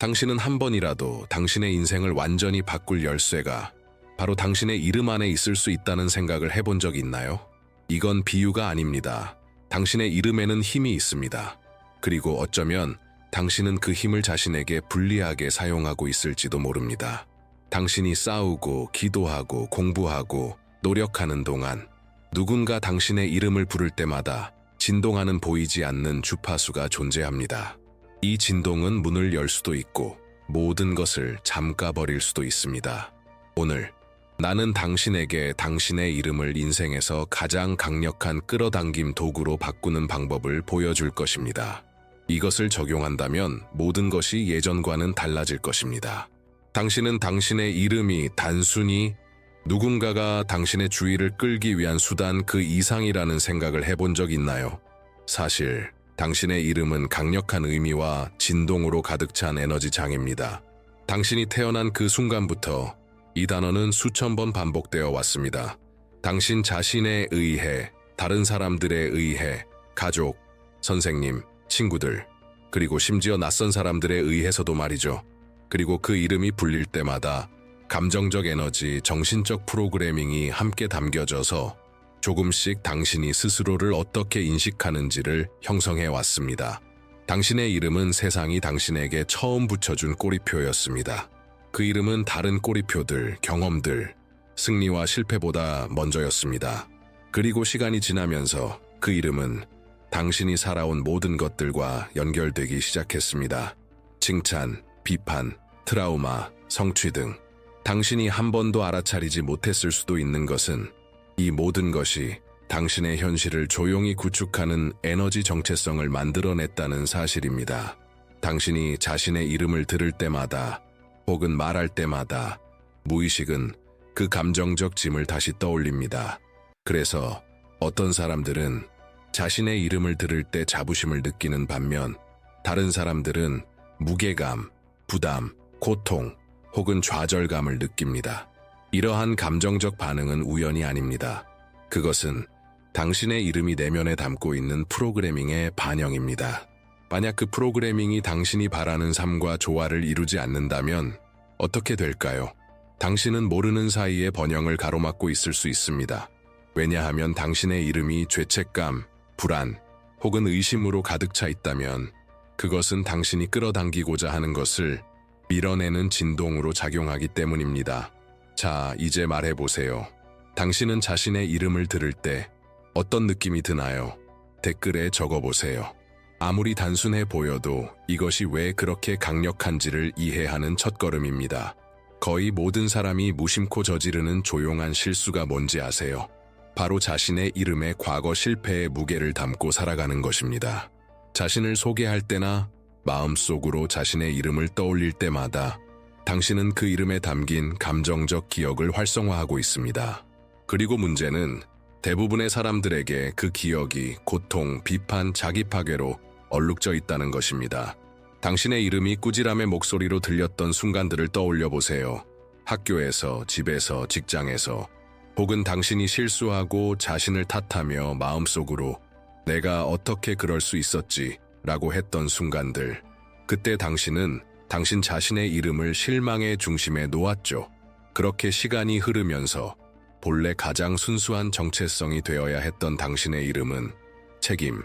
당신은 한 번이라도 당신의 인생을 완전히 바꿀 열쇠가 바로 당신의 이름 안에 있을 수 있다는 생각을 해본 적 있나요? 이건 비유가 아닙니다. 당신의 이름에는 힘이 있습니다. 그리고 어쩌면 당신은 그 힘을 자신에게 불리하게 사용하고 있을지도 모릅니다. 당신이 싸우고 기도하고 공부하고 노력하는 동안 누군가 당신의 이름을 부를 때마다 진동하는 보이지 않는 주파수가 존재합니다. 이 진동은 문을 열 수도 있고 모든 것을 잠가버릴 수도 있습니다. 오늘 나는 당신에게 당신의 이름을 인생에서 가장 강력한 끌어당김 도구로 바꾸는 방법을 보여줄 것입니다. 이것을 적용한다면 모든 것이 예전과는 달라질 것입니다. 당신은 당신의 이름이 단순히 누군가가 당신의 주의를 끌기 위한 수단 그 이상이라는 생각을 해본 적 있나요? 사실 당신의 이름은 강력한 의미와 진동으로 가득 찬 에너지 장입니다. 당신이 태어난 그 순간부터 이 단어는 수천 번 반복되어 왔습니다. 당신 자신에 의해, 다른 사람들에 의해, 가족, 선생님, 친구들, 그리고 심지어 낯선 사람들에 의해서도 말이죠. 그리고 그 이름이 불릴 때마다 감정적 에너지, 정신적 프로그래밍이 함께 담겨져서 조금씩 당신이 스스로를 어떻게 인식하는지를 형성해 왔습니다. 당신의 이름은 세상이 당신에게 처음 붙여준 꼬리표였습니다. 그 이름은 다른 꼬리표들, 경험들, 승리와 실패보다 먼저였습니다. 그리고 시간이 지나면서 그 이름은 당신이 살아온 모든 것들과 연결되기 시작했습니다. 칭찬, 비판, 트라우마, 성취 등 당신이 한 번도 알아차리지 못했을 수도 있는 것은 이 모든 것이 당신의 현실을 조용히 구축하는 에너지 정체성을 만들어냈다는 사실입니다. 당신이 자신의 이름을 들을 때마다 혹은 말할 때마다 무의식은 그 감정적 짐을 다시 떠올립니다. 그래서 어떤 사람들은 자신의 이름을 들을 때 자부심을 느끼는 반면 다른 사람들은 무게감, 부담, 고통 혹은 좌절감을 느낍니다. 이러한 감정적 반응은 우연이 아닙니다. 그것은 당신의 이름이 내면에 담고 있는 프로그래밍의 반영입니다. 만약 그 프로그래밍이 당신이 바라는 삶과 조화를 이루지 않는다면 어떻게 될까요? 당신은 모르는 사이에 번영을 가로막고 있을 수 있습니다. 왜냐하면 당신의 이름이 죄책감, 불안, 혹은 의심으로 가득 차 있다면 그것은 당신이 끌어당기고자 하는 것을 밀어내는 진동으로 작용하기 때문입니다. 자, 이제 말해보세요. 당신은 자신의 이름을 들을 때 어떤 느낌이 드나요? 댓글에 적어보세요. 아무리 단순해 보여도 이것이 왜 그렇게 강력한지를 이해하는 첫걸음입니다. 거의 모든 사람이 무심코 저지르는 조용한 실수가 뭔지 아세요? 바로 자신의 이름에 과거 실패의 무게를 담고 살아가는 것입니다. 자신을 소개할 때나 마음속으로 자신의 이름을 떠올릴 때마다 당신은 그 이름에 담긴 감정적 기억을 활성화하고 있습니다. 그리고 문제는 대부분의 사람들에게 그 기억이 고통, 비판, 자기 파괴로 얼룩져 있다는 것입니다. 당신의 이름이 꾸지람의 목소리로 들렸던 순간들을 떠올려 보세요. 학교에서, 집에서, 직장에서, 혹은 당신이 실수하고 자신을 탓하며 마음속으로 내가 어떻게 그럴 수 있었지 라고 했던 순간들. 그때 당신은 당신 자신의 이름을 실망의 중심에 놓았죠. 그렇게 시간이 흐르면서 본래 가장 순수한 정체성이 되어야 했던 당신의 이름은 책임,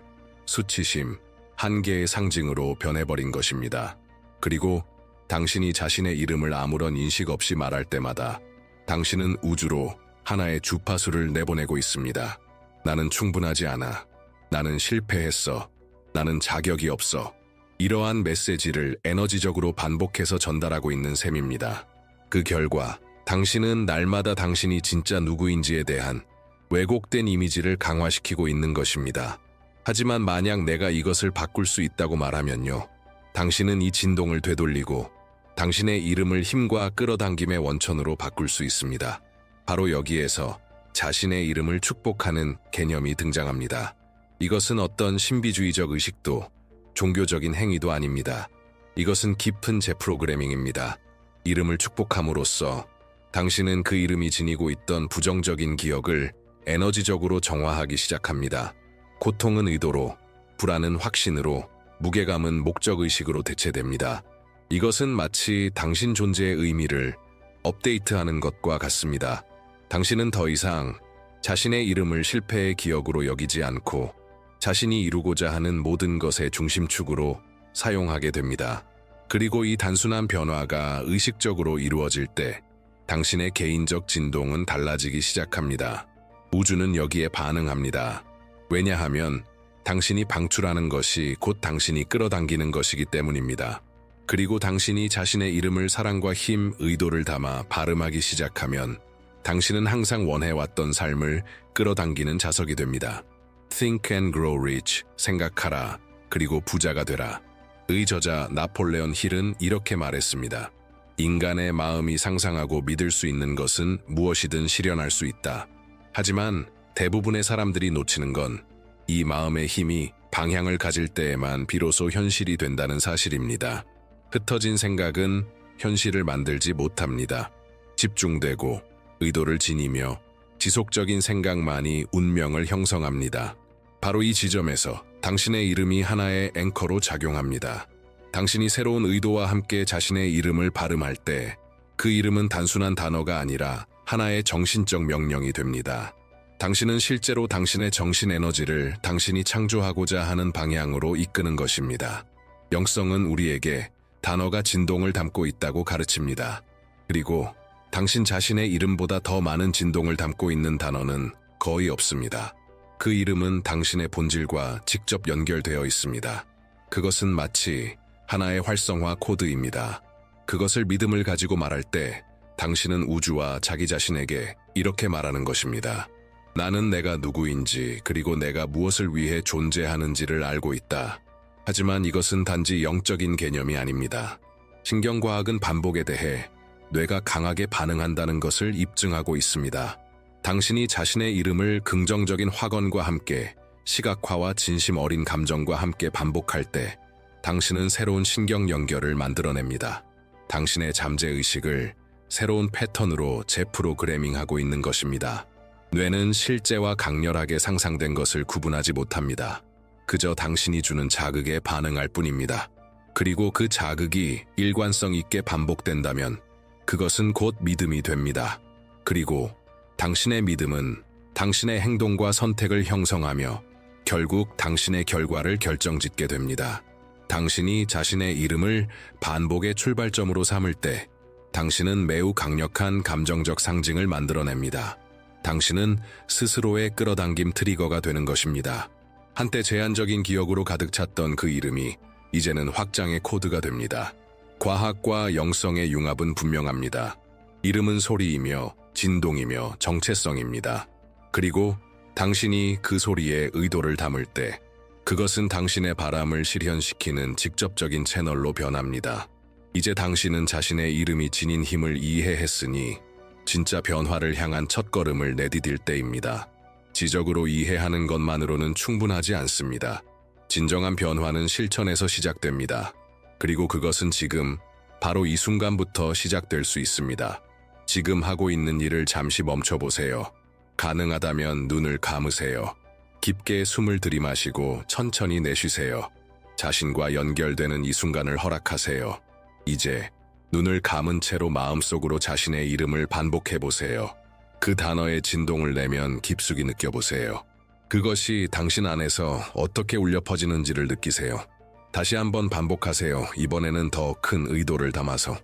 수치심, 한계의 상징으로 변해버린 것입니다. 그리고 당신이 자신의 이름을 아무런 인식 없이 말할 때마다 당신은 우주로 하나의 주파수를 내보내고 있습니다. 나는 충분하지 않아. 나는 실패했어. 나는 자격이 없어. 이러한 메시지를 에너지적으로 반복해서 전달하고 있는 셈입니다. 그 결과 당신은 날마다 당신이 진짜 누구인지에 대한 왜곡된 이미지를 강화시키고 있는 것입니다. 하지만 만약 내가 이것을 바꿀 수 있다고 말하면요. 당신은 이 진동을 되돌리고 당신의 이름을 힘과 끌어당김의 원천으로 바꿀 수 있습니다. 바로 여기에서 자신의 이름을 축복하는 개념이 등장합니다. 이것은 어떤 신비주의적 의식도 종교적인 행위도 아닙니다. 이것은 깊은 재프로그래밍입니다. 이름을 축복함으로써 당신은 그 이름이 지니고 있던 부정적인 기억을 에너지적으로 정화하기 시작합니다. 고통은 의도로, 불안은 확신으로, 무게감은 목적의식으로 대체됩니다. 이것은 마치 당신 존재의 의미를 업데이트하는 것과 같습니다. 당신은 더 이상 자신의 이름을 실패의 기억으로 여기지 않고 자신이 이루고자 하는 모든 것의 중심축으로 사용하게 됩니다. 그리고 이 단순한 변화가 의식적으로 이루어질 때 당신의 개인적 진동은 달라지기 시작합니다. 우주는 여기에 반응합니다. 왜냐하면 당신이 방출하는 것이 곧 당신이 끌어당기는 것이기 때문입니다. 그리고 당신이 자신의 이름을 사랑과 힘, 의도를 담아 발음하기 시작하면 당신은 항상 원해왔던 삶을 끌어당기는 자석이 됩니다. Think and grow rich, 생각하라, 그리고 부자가 되라. 의 저자 나폴레온 힐은 이렇게 말했습니다. 인간의 마음이 상상하고 믿을 수 있는 것은 무엇이든 실현할 수 있다. 하지만 대부분의 사람들이 놓치는 건 이 마음의 힘이 방향을 가질 때에만 비로소 현실이 된다는 사실입니다. 흩어진 생각은 현실을 만들지 못합니다. 집중되고 의도를 지니며 지속적인 생각만이 운명을 형성합니다. 바로 이 지점에서 당신의 이름이 하나의 앵커로 작용합니다. 당신이 새로운 의도와 함께 자신의 이름을 발음할 때 그 이름은 단순한 단어가 아니라 하나의 정신적 명령이 됩니다. 당신은 실제로 당신의 정신 에너지를 당신이 창조하고자 하는 방향으로 이끄는 것입니다. 영성은 우리에게 단어가 진동을 담고 있다고 가르칩니다. 그리고 당신 자신의 이름보다 더 많은 진동을 담고 있는 단어는 거의 없습니다. 그 이름은 당신의 본질과 직접 연결되어 있습니다. 그것은 마치 하나의 활성화 코드입니다. 그것을 믿음을 가지고 말할 때 당신은 우주와 자기 자신에게 이렇게 말하는 것입니다. 나는 내가 누구인지 그리고 내가 무엇을 위해 존재하는지를 알고 있다. 하지만 이것은 단지 영적인 개념이 아닙니다. 신경과학은 반복에 대해 뇌가 강하게 반응한다는 것을 입증하고 있습니다. 당신이 자신의 이름을 긍정적인 확언과 함께 시각화와 진심 어린 감정과 함께 반복할 때 당신은 새로운 신경 연결을 만들어냅니다. 당신의 잠재의식을 새로운 패턴으로 재프로그래밍하고 있는 것입니다. 뇌는 실제와 강렬하게 상상된 것을 구분하지 못합니다. 그저 당신이 주는 자극에 반응할 뿐입니다. 그리고 그 자극이 일관성 있게 반복된다면 그것은 곧 믿음이 됩니다. 그리고 당신의 믿음은 당신의 행동과 선택을 형성하며 결국 당신의 결과를 결정짓게 됩니다. 당신이 자신의 이름을 반복의 출발점으로 삼을 때 당신은 매우 강력한 감정적 상징을 만들어냅니다. 당신은 스스로의 끌어당김 트리거가 되는 것입니다. 한때 제한적인 기억으로 가득 찼던 그 이름이 이제는 확장의 코드가 됩니다. 과학과 영성의 융합은 분명합니다. 이름은 소리이며 진동이며 정체성입니다. 그리고 당신이 그 소리에 의도를 담을 때 그것은 당신의 바람을 실현시키는 직접적인 채널로 변합니다. 이제 당신은 자신의 이름이 지닌 힘을 이해했으니 진짜 변화를 향한 첫걸음을 내디딜 때입니다. 지적으로 이해하는 것만으로는 충분하지 않습니다. 진정한 변화는 실천에서 시작됩니다. 그리고 그것은 지금, 바로 이 순간부터 시작될 수 있습니다. 지금 하고 있는 일을 잠시 멈춰보세요. 가능하다면 눈을 감으세요. 깊게 숨을 들이마시고 천천히 내쉬세요. 자신과 연결되는 이 순간을 허락하세요. 이제 눈을 감은 채로 마음속으로 자신의 이름을 반복해보세요. 그 단어의 진동을 내면 깊숙이 느껴보세요. 그것이 당신 안에서 어떻게 울려 퍼지는지를 느끼세요. 다시 한번 반복하세요. 이번에는 더 큰 의도를 담아서.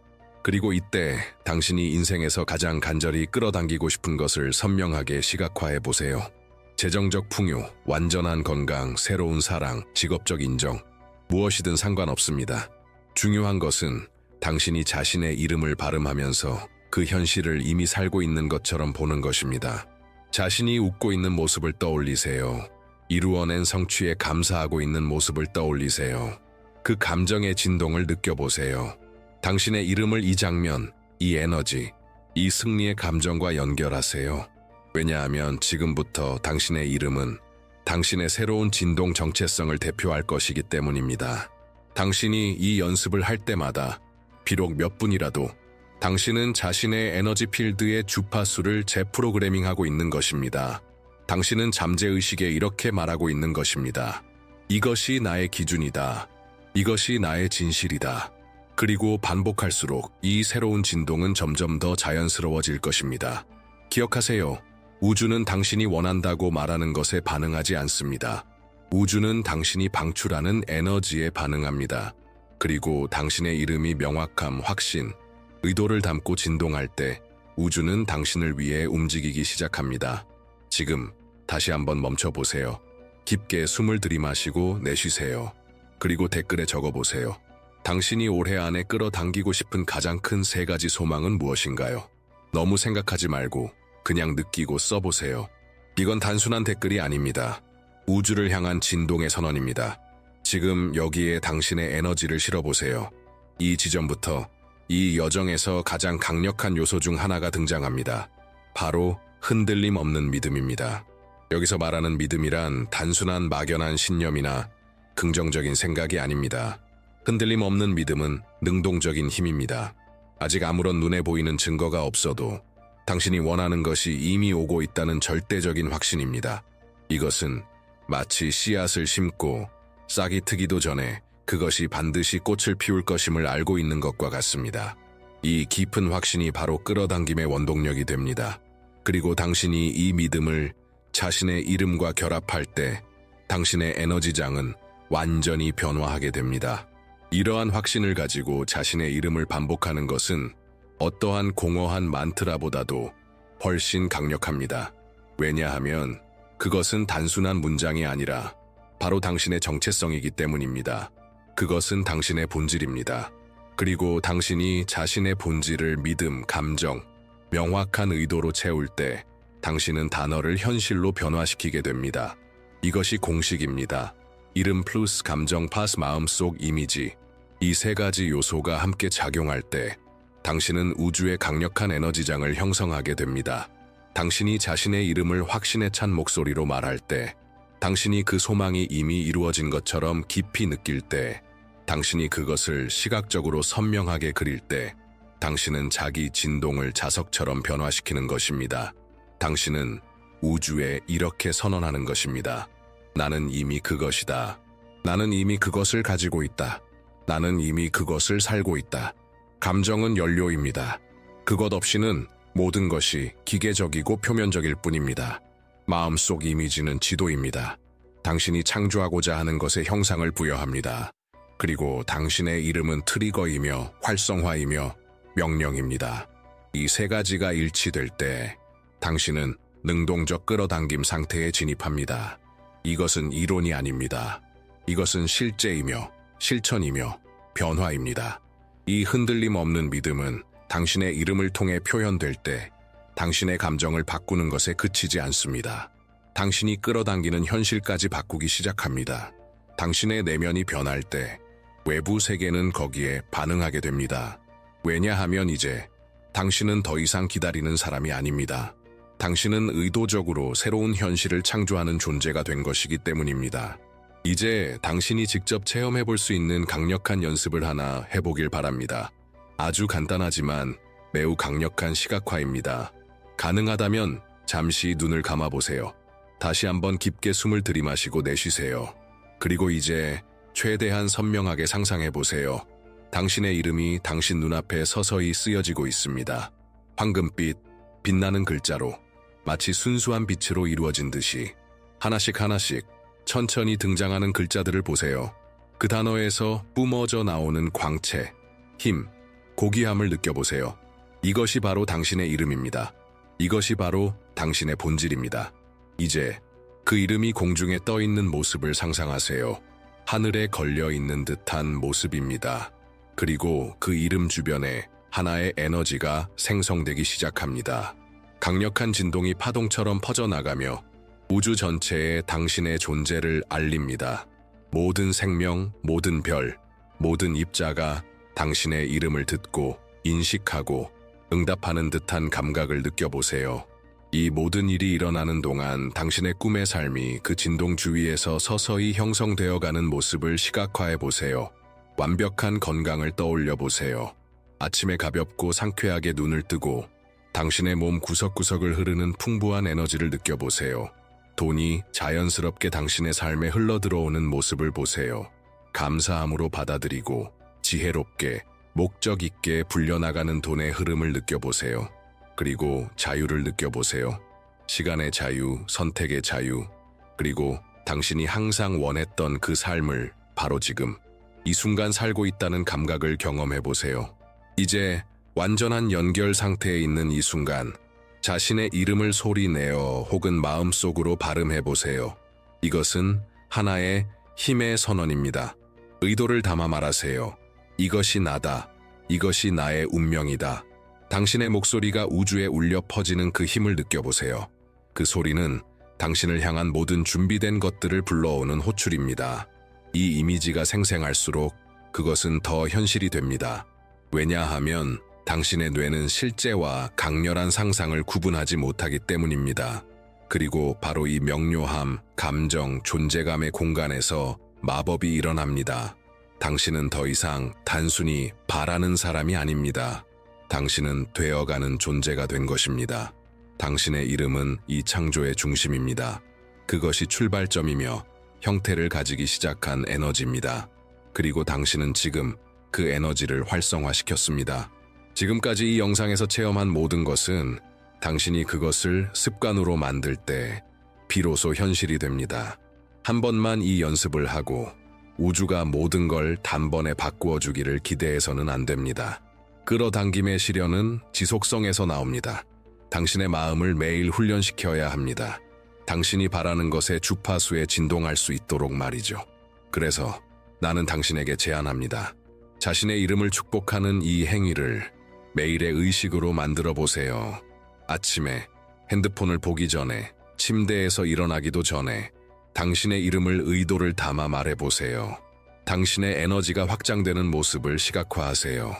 그리고 이때 당신이 인생에서 가장 간절히 끌어당기고 싶은 것을 선명하게 시각화해보세요. 재정적 풍요, 완전한 건강, 새로운 사랑, 직업적 인정, 무엇이든 상관없습니다. 중요한 것은 당신이 자신의 이름을 발음하면서 그 현실을 이미 살고 있는 것처럼 보는 것입니다. 자신이 웃고 있는 모습을 떠올리세요. 이루어낸 성취에 감사하고 있는 모습을 떠올리세요. 그 감정의 진동을 느껴보세요. 당신의 이름을 이 장면, 이 에너지, 이 승리의 감정과 연결하세요. 왜냐하면 지금부터 당신의 이름은 당신의 새로운 진동 정체성을 대표할 것이기 때문입니다. 당신이 이 연습을 할 때마다 비록 몇 분이라도 당신은 자신의 에너지 필드의 주파수를 재프로그래밍하고 있는 것입니다. 당신은 잠재의식에 이렇게 말하고 있는 것입니다. 이것이 나의 기준이다. 이것이 나의 진실이다. 그리고 반복할수록 이 새로운 진동은 점점 더 자연스러워질 것입니다. 기억하세요. 우주는 당신이 원한다고 말하는 것에 반응하지 않습니다. 우주는 당신이 방출하는 에너지에 반응합니다. 그리고 당신의 이름이 명확함, 확신, 의도를 담고 진동할 때 우주는 당신을 위해 움직이기 시작합니다. 지금 다시 한번 멈춰보세요. 깊게 숨을 들이마시고 내쉬세요. 그리고 댓글에 적어보세요. 당신이 올해 안에 끌어당기고 싶은 가장 큰 3가지 소망은 무엇인가요? 너무 생각하지 말고 그냥 느끼고 써보세요. 이건 단순한 댓글이 아닙니다. 우주를 향한 진동의 선언입니다. 지금 여기에 당신의 에너지를 실어보세요. 이 지점부터 이 여정에서 가장 강력한 요소 중 하나가 등장합니다. 바로 흔들림 없는 믿음입니다. 여기서 말하는 믿음이란 단순한 막연한 신념이나 긍정적인 생각이 아닙니다. 흔들림 없는 믿음은 능동적인 힘입니다. 아직 아무런 눈에 보이는 증거가 없어도 당신이 원하는 것이 이미 오고 있다는 절대적인 확신입니다. 이것은 마치 씨앗을 심고 싹이 트기도 전에 그것이 반드시 꽃을 피울 것임을 알고 있는 것과 같습니다. 이 깊은 확신이 바로 끌어당김의 원동력이 됩니다. 그리고 당신이 이 믿음을 자신의 이름과 결합할 때 당신의 에너지장은 완전히 변화하게 됩니다. 이러한 확신을 가지고 자신의 이름을 반복하는 것은 어떠한 공허한 만트라보다도 훨씬 강력합니다. 왜냐하면 그것은 단순한 문장이 아니라 바로 당신의 정체성이기 때문입니다. 그것은 당신의 본질입니다. 그리고 당신이 자신의 본질을 믿음, 감정, 명확한 의도로 채울 때 당신은 단어를 현실로 변화시키게 됩니다. 이것이 공식입니다. 이름 플러스 감정 플러스 마음속 이미지, 이 3가지 요소가 함께 작용할 때 당신은 우주의 강력한 에너지장을 형성하게 됩니다. 당신이 자신의 이름을 확신에 찬 목소리로 말할 때, 당신이 그 소망이 이미 이루어진 것처럼 깊이 느낄 때, 당신이 그것을 시각적으로 선명하게 그릴 때, 당신은 자기 진동을 자석처럼 변화시키는 것입니다. 당신은 우주에 이렇게 선언하는 것입니다. 나는 이미 그것이다. 나는 이미 그것을 가지고 있다. 나는 이미 그것을 살고 있다. 감정은 연료입니다. 그것 없이는 모든 것이 기계적이고 표면적일 뿐입니다. 마음속 이미지는 지도입니다. 당신이 창조하고자 하는 것에 형상을 부여합니다. 그리고 당신의 이름은 트리거이며 활성화이며 명령입니다. 이 3가지가 일치될 때 당신은 능동적 끌어당김 상태에 진입합니다. 이것은 이론이 아닙니다. 이것은 실제이며 실천이며 변화입니다. 이 흔들림 없는 믿음은 당신의 이름을 통해 표현될 때 당신의 감정을 바꾸는 것에 그치지 않습니다. 당신이 끌어당기는 현실까지 바꾸기 시작합니다. 당신의 내면이 변할 때 외부 세계는 거기에 반응하게 됩니다. 왜냐하면 이제 당신은 더 이상 기다리는 사람이 아닙니다. 당신은 의도적으로 새로운 현실을 창조하는 존재가 된 것이기 때문입니다. 이제 당신이 직접 체험해 볼 수 있는 강력한 연습을 하나 해보길 바랍니다. 아주 간단하지만 매우 강력한 시각화입니다. 가능하다면 잠시 눈을 감아보세요. 다시 한번 깊게 숨을 들이마시고 내쉬세요. 그리고 이제 최대한 선명하게 상상해보세요. 당신의 이름이 당신 눈앞에 서서히 쓰여지고 있습니다. 황금빛, 빛나는 글자로 마치 순수한 빛으로 이루어진 듯이 하나씩 하나씩 천천히 등장하는 글자들을 보세요. 그 단어에서 뿜어져 나오는 광채, 힘, 고귀함을 느껴보세요. 이것이 바로 당신의 이름입니다. 이것이 바로 당신의 본질입니다. 이제 그 이름이 공중에 떠 있는 모습을 상상하세요. 하늘에 걸려 있는 듯한 모습입니다. 그리고 그 이름 주변에 하나의 에너지가 생성되기 시작합니다. 강력한 진동이 파동처럼 퍼져나가며 우주 전체에 당신의 존재를 알립니다. 모든 생명, 모든 별, 모든 입자가 당신의 이름을 듣고 인식하고 응답하는 듯한 감각을 느껴보세요. 이 모든 일이 일어나는 동안 당신의 꿈의 삶이 그 진동 주위에서 서서히 형성되어가는 모습을 시각화해 보세요. 완벽한 건강을 떠올려 보세요. 아침에 가볍고 상쾌하게 눈을 뜨고 당신의 몸 구석구석을 흐르는 풍부한 에너지를 느껴보세요. 돈이 자연스럽게 당신의 삶에 흘러들어오는 모습을 보세요. 감사함으로 받아들이고 지혜롭게 목적 있게 불려나가는 돈의 흐름을 느껴보세요. 그리고 자유를 느껴보세요. 시간의 자유, 선택의 자유, 그리고 당신이 항상 원했던 그 삶을 바로 지금, 이 순간 살고 있다는 감각을 경험해보세요. 이제 완전한 연결 상태에 있는 이 순간, 자신의 이름을 소리내어 혹은 마음속으로 발음해보세요. 이것은 하나의 힘의 선언입니다. 의도를 담아 말하세요. 이것이 나다. 이것이 나의 운명이다. 당신의 목소리가 우주에 울려 퍼지는 그 힘을 느껴보세요. 그 소리는 당신을 향한 모든 준비된 것들을 불러오는 호출입니다. 이 이미지가 생생할수록 그것은 더 현실이 됩니다. 왜냐하면 당신의 뇌는 실제와 강렬한 상상을 구분하지 못하기 때문입니다. 그리고 바로 이 명료함, 감정, 존재감의 공간에서 마법이 일어납니다. 당신은 더 이상 단순히 바라는 사람이 아닙니다. 당신은 되어가는 존재가 된 것입니다. 당신의 이름은 이 창조의 중심입니다. 그것이 출발점이며 형태를 가지기 시작한 에너지입니다. 그리고 당신은 지금 그 에너지를 활성화시켰습니다. 지금까지 이 영상에서 체험한 모든 것은 당신이 그것을 습관으로 만들 때 비로소 현실이 됩니다. 한 번만 이 연습을 하고 우주가 모든 걸 단번에 바꾸어 주기를 기대해서는 안 됩니다. 끌어당김의 시련은 지속성에서 나옵니다. 당신의 마음을 매일 훈련시켜야 합니다. 당신이 바라는 것의 주파수에 진동할 수 있도록 말이죠. 그래서 나는 당신에게 제안합니다. 자신의 이름을 축복하는 이 행위를 매일의 의식으로 만들어 보세요. 아침에 핸드폰을 보기 전에, 침대에서 일어나기도 전에 당신의 이름을 의도를 담아 말해보세요. 당신의 에너지가 확장되는 모습을 시각화하세요.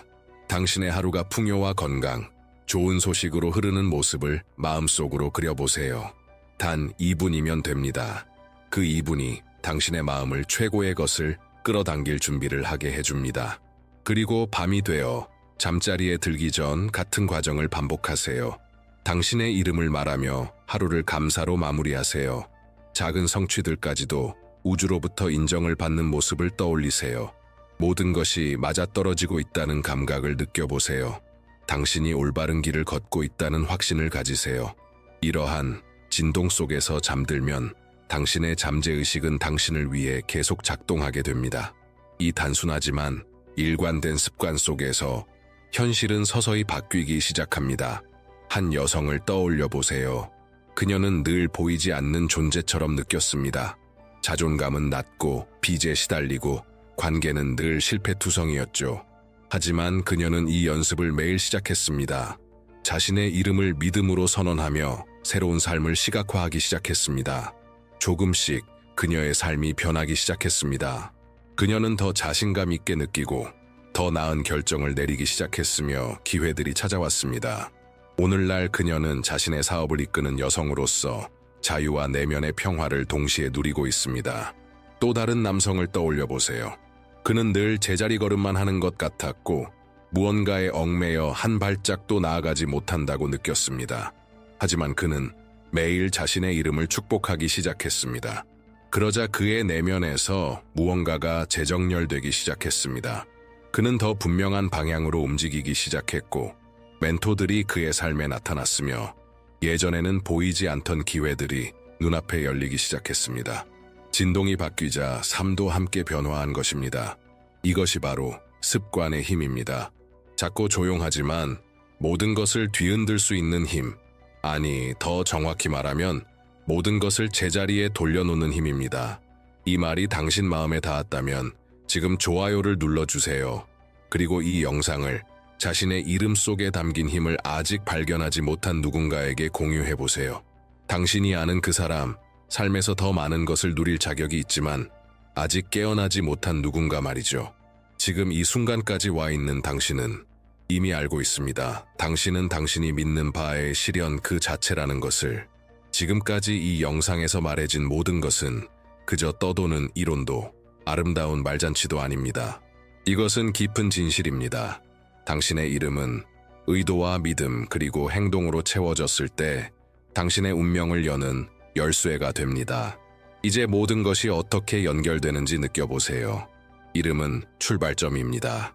당신의 하루가 풍요와 건강, 좋은 소식으로 흐르는 모습을 마음속으로 그려보세요. 단 2분이면 됩니다. 그 2분이 당신의 마음을 최고의 것을 끌어당길 준비를 하게 해줍니다. 그리고 밤이 되어 잠자리에 들기 전 같은 과정을 반복하세요. 당신의 이름을 말하며 하루를 감사로 마무리하세요. 작은 성취들까지도 우주로부터 인정을 받는 모습을 떠올리세요. 모든 것이 맞아떨어지고 있다는 감각을 느껴보세요. 당신이 올바른 길을 걷고 있다는 확신을 가지세요. 이러한 진동 속에서 잠들면 당신의 잠재의식은 당신을 위해 계속 작동하게 됩니다. 이 단순하지만 일관된 습관 속에서 현실은 서서히 바뀌기 시작합니다. 한 여성을 떠올려 보세요. 그녀는 늘 보이지 않는 존재처럼 느꼈습니다. 자존감은 낮고 빚에 시달리고 관계는 늘 실패투성이었죠. 하지만 그녀는 이 연습을 매일 시작했습니다. 자신의 이름을 믿음으로 선언하며 새로운 삶을 시각화하기 시작했습니다. 조금씩 그녀의 삶이 변하기 시작했습니다. 그녀는 더 자신감 있게 느끼고 더 나은 결정을 내리기 시작했으며 기회들이 찾아왔습니다. 오늘날 그녀는 자신의 사업을 이끄는 여성으로서 자유와 내면의 평화를 동시에 누리고 있습니다. 또 다른 남성을 떠올려 보세요. 그는 늘 제자리 걸음만 하는 것 같았고 무언가에 얽매여 한 발짝도 나아가지 못한다고 느꼈습니다. 하지만 그는 매일 자신의 이름을 축복하기 시작했습니다. 그러자 그의 내면에서 무언가가 재정렬되기 시작했습니다. 그는 더 분명한 방향으로 움직이기 시작했고 멘토들이 그의 삶에 나타났으며 예전에는 보이지 않던 기회들이 눈앞에 열리기 시작했습니다. 진동이 바뀌자 삶도 함께 변화한 것입니다. 이것이 바로 습관의 힘입니다. 작고 조용하지만 모든 것을 뒤흔들 수 있는 힘, 아니 더 정확히 말하면 모든 것을 제자리에 돌려놓는 힘입니다. 이 말이 당신 마음에 닿았다면 지금 좋아요를 눌러주세요. 그리고 이 영상을 자신의 이름 속에 담긴 힘을 아직 발견하지 못한 누군가에게 공유해보세요. 당신이 아는 그 사람, 삶에서 더 많은 것을 누릴 자격이 있지만 아직 깨어나지 못한 누군가 말이죠. 지금 이 순간까지 와 있는 당신은 이미 알고 있습니다. 당신은 당신이 믿는 바의 실현 그 자체라는 것을. 지금까지 이 영상에서 말해진 모든 것은 그저 떠도는 이론도 아름다운 말잔치도 아닙니다. 이것은 깊은 진실입니다. 당신의 이름은 의도와 믿음 그리고 행동으로 채워졌을 때 당신의 운명을 여는 열쇠가 됩니다. 이제 모든 것이 어떻게 연결되는지 느껴보세요. 이름은 출발점입니다.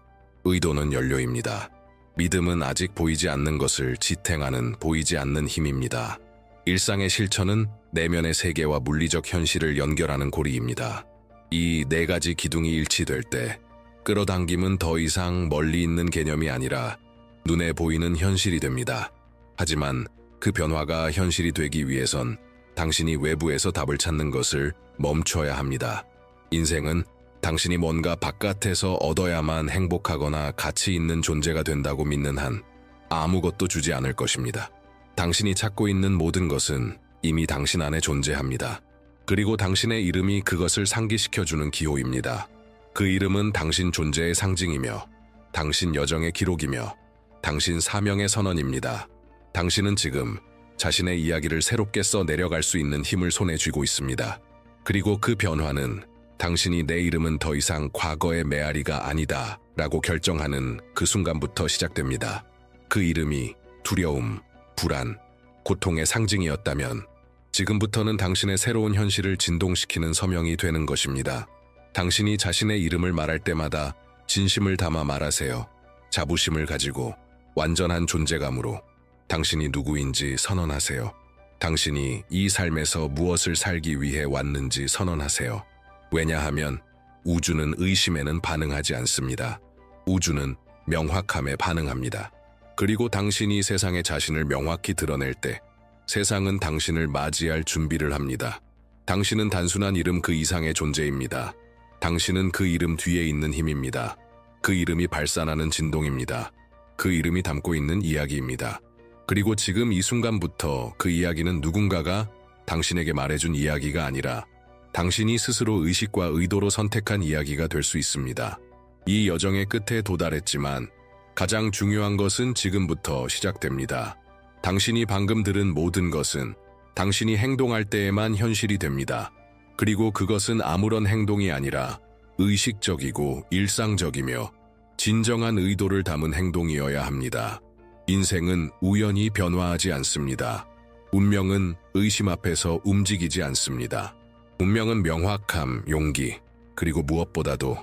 의도는 연료입니다. 믿음은 아직 보이지 않는 것을 지탱하는 보이지 않는 힘입니다. 일상의 실천은 내면의 세계와 물리적 현실을 연결하는 고리입니다. 이 네 가지 기둥이 일치될 때 끌어당김은 더 이상 멀리 있는 개념이 아니라 눈에 보이는 현실이 됩니다. 하지만 그 변화가 현실이 되기 위해선 당신이 외부에서 답을 찾는 것을 멈춰야 합니다. 인생은 당신이 뭔가 바깥에서 얻어야만 행복하거나 가치 있는 존재가 된다고 믿는 한 아무것도 주지 않을 것입니다. 당신이 찾고 있는 모든 것은 이미 당신 안에 존재합니다. 그리고 당신의 이름이 그것을 상기시켜주는 기호입니다. 그 이름은 당신 존재의 상징이며 당신 여정의 기록이며 당신 사명의 선언입니다. 당신은 지금 자신의 이야기를 새롭게 써 내려갈 수 있는 힘을 손에 쥐고 있습니다. 그리고 그 변화는 당신이 내 이름은 더 이상 과거의 메아리가 아니다 라고 결정하는 그 순간부터 시작됩니다. 그 이름이 두려움, 불안, 고통의 상징이었다면 지금부터는 당신의 새로운 현실을 진동시키는 서명이 되는 것입니다. 당신이 자신의 이름을 말할 때마다 진심을 담아 말하세요. 자부심을 가지고 완전한 존재감으로 당신이 누구인지 선언하세요. 당신이 이 삶에서 무엇을 살기 위해 왔는지 선언하세요. 왜냐하면 우주는 의심에는 반응하지 않습니다. 우주는 명확함에 반응합니다. 그리고 당신이 세상에 자신을 명확히 드러낼 때 세상은 당신을 맞이할 준비를 합니다. 당신은 단순한 이름 그 이상의 존재입니다. 당신은 그 이름 뒤에 있는 힘입니다. 그 이름이 발산하는 진동입니다. 그 이름이 담고 있는 이야기입니다. 그리고 지금 이 순간부터 그 이야기는 누군가가 당신에게 말해준 이야기가 아니라 당신이 스스로 의식과 의도로 선택한 이야기가 될 수 있습니다. 이 여정의 끝에 도달했지만 가장 중요한 것은 지금부터 시작됩니다. 당신이 방금 들은 모든 것은 당신이 행동할 때에만 현실이 됩니다. 그리고 그것은 아무런 행동이 아니라 의식적이고 일상적이며 진정한 의도를 담은 행동이어야 합니다. 인생은 우연히 변화하지 않습니다. 운명은 의심 앞에서 움직이지 않습니다. 운명은 명확함, 용기, 그리고 무엇보다도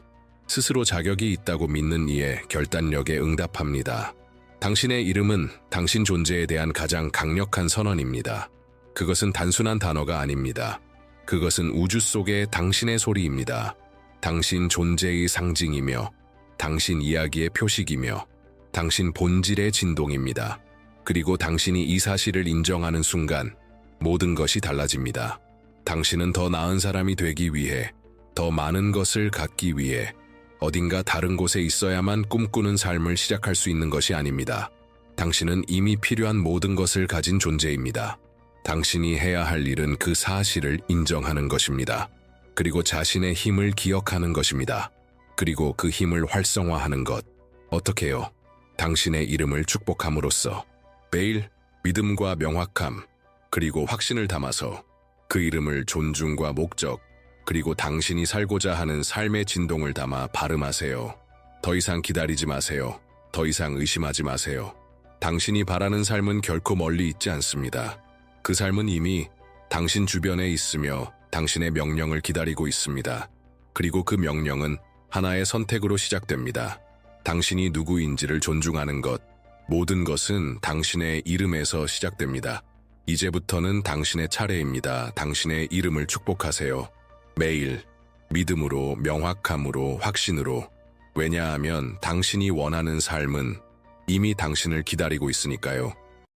스스로 자격이 있다고 믿는 이의 결단력에 응답합니다. 당신의 이름은 당신 존재에 대한 가장 강력한 선언입니다. 그것은 단순한 단어가 아닙니다. 그것은 우주 속의 당신의 소리입니다. 당신 존재의 상징이며 당신 이야기의 표식이며 당신 본질의 진동입니다. 그리고 당신이 이 사실을 인정하는 순간 모든 것이 달라집니다. 당신은 더 나은 사람이 되기 위해, 더 많은 것을 갖기 위해 어딘가 다른 곳에 있어야만 꿈꾸는 삶을 시작할 수 있는 것이 아닙니다. 당신은 이미 필요한 모든 것을 가진 존재입니다. 당신이 해야 할 일은 그 사실을 인정하는 것입니다. 그리고 자신의 힘을 기억하는 것입니다. 그리고 그 힘을 활성화하는 것. 어떻게요? 당신의 이름을 축복함으로써 매일 믿음과 명확함, 그리고 확신을 담아서 그 이름을 존중과 목적, 그리고 당신이 살고자 하는 삶의 진동을 담아 발음하세요. 더 이상 기다리지 마세요. 더 이상 의심하지 마세요. 당신이 바라는 삶은 결코 멀리 있지 않습니다. 그 삶은 이미 당신 주변에 있으며 당신의 명령을 기다리고 있습니다. 그리고 그 명령은 하나의 선택으로 시작됩니다. 당신이 누구인지를 존중하는 것. 모든 것은 당신의 이름에서 시작됩니다. 이제부터는 당신의 차례입니다. 당신의 이름을 축복하세요. 매일 믿음으로, 명확함으로, 확신으로. 왜냐하면 당신이 원하는 삶은 이미 당신을 기다리고 있으니까요.